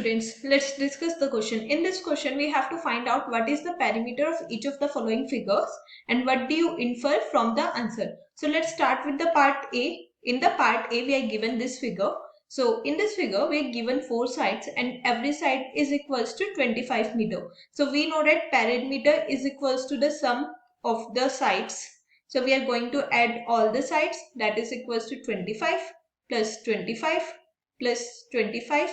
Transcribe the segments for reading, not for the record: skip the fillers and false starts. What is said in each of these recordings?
students, let's discuss the question. In this question, we have to find out what is the parameter of each of the following figures and what do you infer from the answer. So let's start with the part A. In the part A, we are given this figure. So in this figure, we are given 4 sides and every side is equals to 25 meter. So we know that perimeter is equals to the sum of the sides. So we are going to add all the sides, that is equals to 25 plus 25 plus 25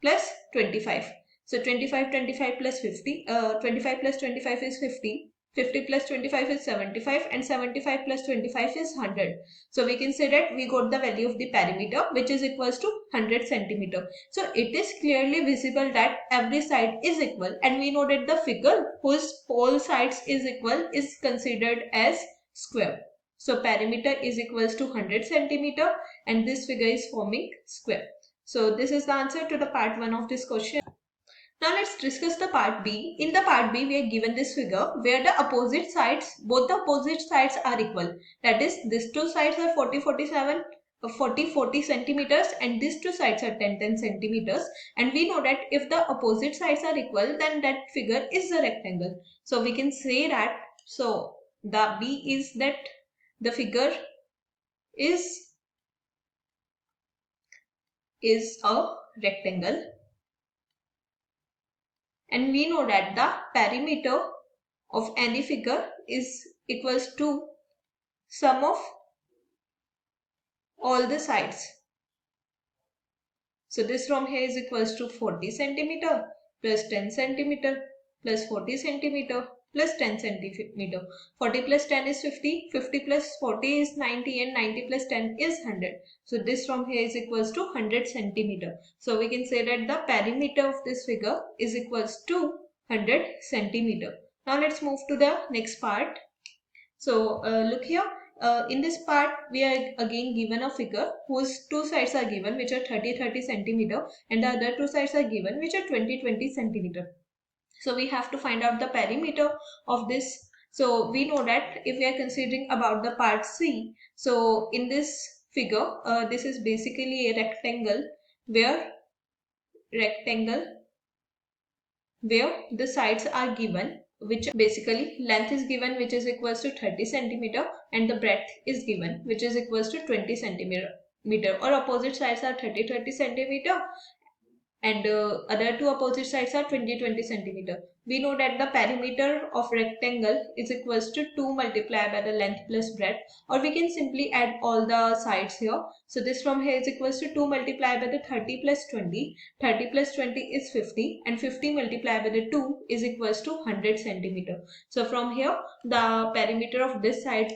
plus 25. So 25 plus 50, 25 plus 25 is 50, 50 plus 25 is 75 and 75 plus 25 is 100. So we can say that we got the value of the perimeter which is equals to 100 centimeter. So it is clearly visible that every side is equal and we know that the figure whose all sides is equal is considered as square. So perimeter is equals to 100 centimeter and this figure is forming square. So this is the answer to the part 1 of this question. Now let's discuss the part B. In the part B, we are given this figure where the opposite sides, both the opposite sides are equal. That is, these two sides are 40 centimeters and these two sides are 10 centimeters. And we know that if the opposite sides are equal, then that figure is a rectangle. So we can say that, so the B is that the figure is a rectangle. And we know that the perimeter of any figure is equals to sum of all the sides. So this from here is equals to 40 centimeter plus 10 centimeter plus 40 centimeter plus 10 centimeter. 40 plus 10 is 50, 50 plus 40 is 90 and 90 plus 10 is 100. So this from here is equals to 100 centimeter. So we can say that the perimeter of this figure is equals to 100 centimeter. Now let's move to the next part. So look here. In this part, we are again given a figure whose two sides are given which are 30 centimeter and the other two sides are given which are 20 centimeter. So we have to find out the perimeter of this. So we know that if we are considering about the part C, so in this figure, this is basically a rectangle where the sides are given, which basically length is given which is equals to 30 centimeter and the breadth is given which is equals to 20 centimeter, or opposite sides are 30 centimeter and other two opposite sides are 20 centimeter. We know that the perimeter of rectangle is equals to 2 multiplied by the length plus breadth, or we can simply add all the sides here. So this from here is equals to 2 multiplied by the 30 plus 20. 30 plus 20 is 50 and 50 multiplied by the 2 is equals to 100 centimeter. So from here the perimeter of this side,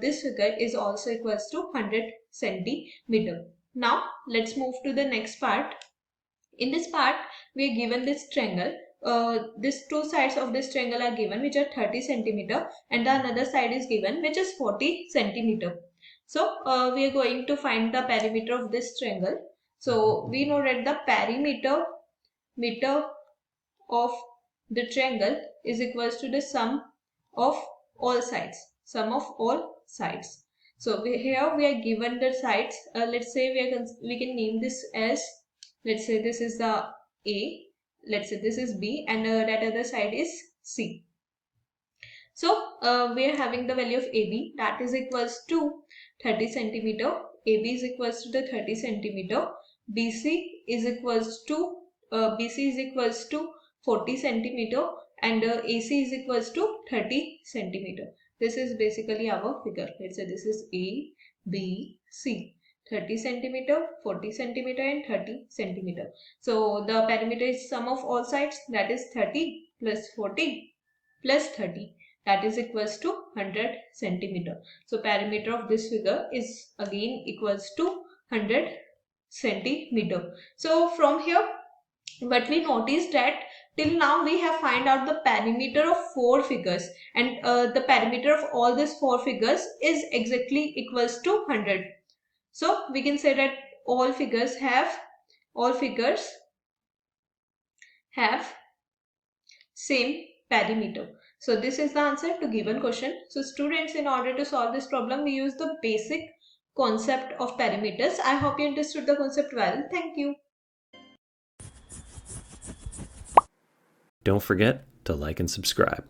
this figure is also equals to 100 centimeter. Now let's move to the next part. In this part, we are given this triangle. These two sides of this triangle are given which are 30 centimeter and the another side is given which is 40 centimeter. So we are going to find the perimeter of this triangle. So we know that the perimeter of the triangle is equals to the sum of all sides. Sum of all sides. So here we are given the sides. Let's say we can name this as, let's say this is the A, let's say this is B and that other side is C. So we are having the value of AB that is equals to 30 centimeter, AB is equals to the 30 centimeter, BC is equals to 40 centimeter and AC is equals to 30 centimeter. This is basically our figure. Let's say this is A, B, C. 30 centimeter, 40 centimeter and 30 centimeter. So the perimeter is sum of all sides, that is 30 plus 40 plus 30, that is equals to 100 centimeter. So perimeter of this figure is again equals to 100 centimeter. So from here what we noticed that till now we have find out the perimeter of 4 figures and the perimeter of all these 4 figures is exactly equals to 100. So we can say that all figures have same perimeter. So this is the answer to given question. So students, in order to solve this problem, we use the basic concept of perimeters. I hope you understood the concept well. Thank you. Don't forget to like and subscribe.